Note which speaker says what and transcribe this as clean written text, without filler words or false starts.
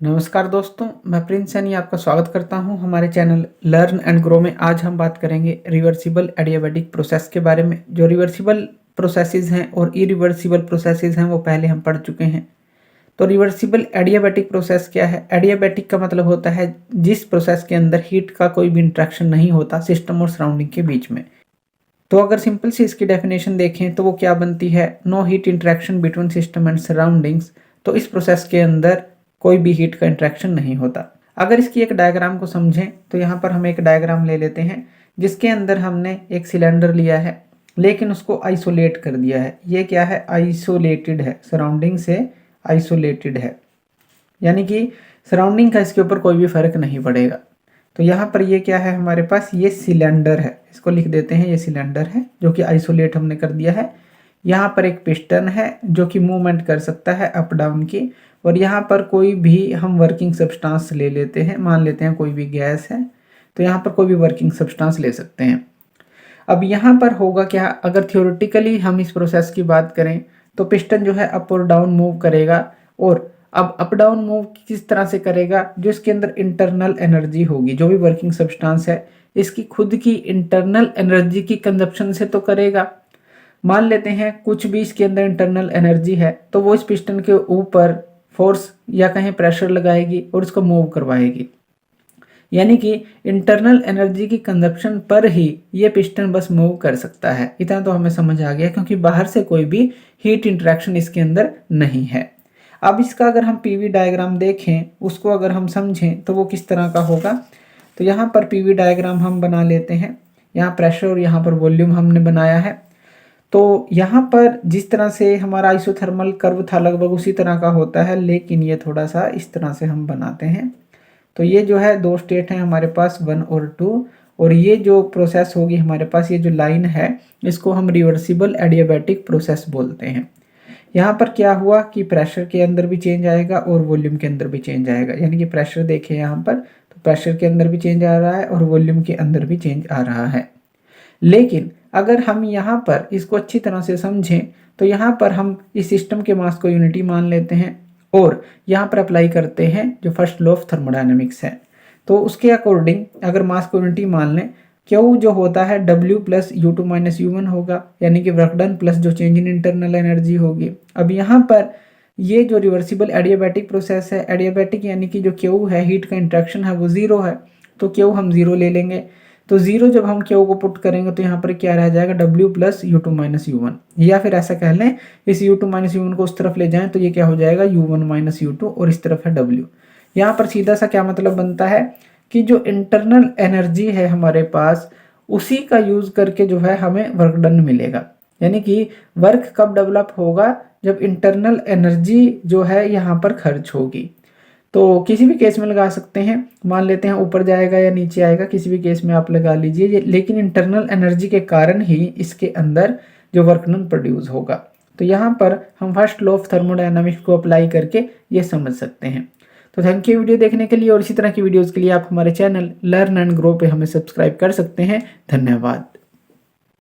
Speaker 1: नमस्कार दोस्तों, मैं प्रिंस सैनी आपका स्वागत करता हूं हमारे चैनल लर्न एंड ग्रो में। आज हम बात करेंगे रिवर्सिबल एडियाबैटिक प्रोसेस के बारे में। जो रिवर्सिबल प्रोसेसेस हैं और इरिवर्सिबल प्रोसेसेस हैं वो पहले हम पढ़ चुके हैं। तो रिवर्सिबल एडियाबैटिक प्रोसेस क्या है? एडियाबैटिक का मतलब होता है जिस प्रोसेस के अंदर हीट का कोई भी इंट्रैक्शन नहीं होता सिस्टम और सराउंडिंग के बीच में। तो अगर सिंपल से इसकी डेफिनेशन देखें तो वो क्या बनती है? No heat interaction between system and surroundings. तो इस प्रोसेस के अंदर कोई भी हीट का इंट्रैक्शन नहीं होता। अगर इसकी एक डायग्राम को समझें तो यहाँ पर हम एक डायग्राम ले लेते हैं जिसके अंदर हमने एक सिलेंडर लिया है लेकिन उसको आइसोलेट कर दिया है। ये क्या है? आइसोलेटेड है, सराउंडिंग से आइसोलेटेड है, यानी कि सराउंडिंग का इसके ऊपर कोई भी फर्क नहीं पड़ेगा। तो यहाँ पर ये क्या है हमारे पास? ये सिलेंडर है, इसको लिख देते हैं, ये सिलेंडर है जो कि आइसोलेट हमने कर दिया है। यहाँ पर एक पिस्टन है जो कि मूवमेंट कर सकता है अप डाउन की, और यहाँ पर कोई भी हम वर्किंग सब्सटेंस ले लेते हैं, मान लेते हैं कोई भी गैस है, तो यहाँ पर कोई भी वर्किंग सब्सटेंस ले सकते हैं। अब यहाँ पर होगा क्या? अगर थियोरेटिकली हम इस प्रोसेस की बात करें तो पिस्टन जो है अप और डाउन मूव करेगा, और अब अप डाउन मूव किस तरह से करेगा? जो इसके अंदर इंटरनल एनर्जी होगी, जो भी वर्किंग सब्सटेंस है इसकी खुद की इंटरनल एनर्जी की कंजप्शन से तो करेगा। मान लेते हैं कुछ भी इसके अंदर इंटरनल एनर्जी है तो वो इस पिस्टन के ऊपर फोर्स या कहीं प्रेशर लगाएगी और इसको मूव करवाएगी, यानी कि इंटरनल एनर्जी की कंजप्शन पर ही ये पिस्टन बस मूव कर सकता है। इतना तो हमें समझ आ गया, क्योंकि बाहर से कोई भी हीट इंटरेक्शन इसके अंदर नहीं है। अब इसका अगर हम पीवी डायग्राम देखें, उसको अगर हम समझें तो वो किस तरह का होगा। तो यहाँ पर पीवी डायग्राम हम बना लेते हैं। यहाँ प्रेशर और यहाँ पर वॉल्यूम हमने बनाया है। तो यहाँ पर जिस तरह से हमारा आइसोथर्मल कर्व था लगभग उसी तरह का होता है, लेकिन ये थोड़ा सा इस तरह से हम बनाते हैं। तो ये जो है दो स्टेट हैं हमारे पास, 1 और 2, और ये जो प्रोसेस होगी हमारे पास, ये जो लाइन है इसको हम रिवर्सिबल एडियाबैटिक प्रोसेस बोलते हैं। यहाँ पर क्या हुआ कि प्रेशर के अंदर भी चेंज आएगा और वॉल्यूम के अंदर भी चेंज आएगा, यानी कि प्रेशर देखें यहाँ पर, तो प्रेशर के अंदर भी चेंज आ रहा है और वॉल्यूम के अंदर भी चेंज आ रहा है। लेकिन अगर हम यहाँ पर इसको अच्छी तरह से समझें तो यहाँ पर हम इस सिस्टम के मास को यूनिटी मान लेते हैं और यहाँ पर अप्लाई करते हैं जो फर्स्ट लॉ ऑफ थर्मोडायनेमिक्स है। तो उसके अकॉर्डिंग अगर मास को यूनिटी मान लें, क्यू जो होता है W plus U2 minus U1 होगा, यानी कि वर्क डन प्लस जो चेंज इन इंटरनल एनर्जी होगी। अब यहाँ पर ये जो रिवर्सिबल एडियाबैटिक प्रोसेस है, एडियाबैटिक यानी कि जो क्यू है, हीट का इंट्रैक्शन है, वो ज़ीरो है, तो क्यू हम ज़ीरो ले लेंगे। तो ज़ीरो जब हम क्यू को पुट करेंगे तो यहाँ पर क्या रह जाएगा? W plus U2 minus U1, या फिर ऐसा कह लें इस U2 माइनस U1 को उस तरफ ले जाएं तो ये क्या हो जाएगा? U1 माइनस U2, और इस तरफ है W। यहाँ पर सीधा सा क्या मतलब बनता है कि जो इंटरनल एनर्जी है हमारे पास, उसी का यूज़ करके जो है हमें वर्क डन मिलेगा। यानी कि वर्क कब डेवलप होगा? जब इंटरनल एनर्जी जो है यहाँ पर खर्च होगी। तो किसी भी केस में लगा सकते हैं, मान लेते हैं ऊपर जाएगा या नीचे आएगा, किसी भी केस में आप लगा लीजिए, लेकिन इंटरनल एनर्जी के कारण ही इसके अंदर जो वर्क डन प्रोड्यूस होगा। तो यहाँ पर हम फर्स्ट लॉ ऑफ थर्मोडायनामिक्स को अप्लाई करके ये समझ सकते हैं। तो थैंक यू वीडियो देखने के लिए, और इसी तरह की वीडियोज़ के लिए आप हमारे चैनल लर्न एंड ग्रो पे हमें सब्सक्राइब कर सकते हैं। धन्यवाद।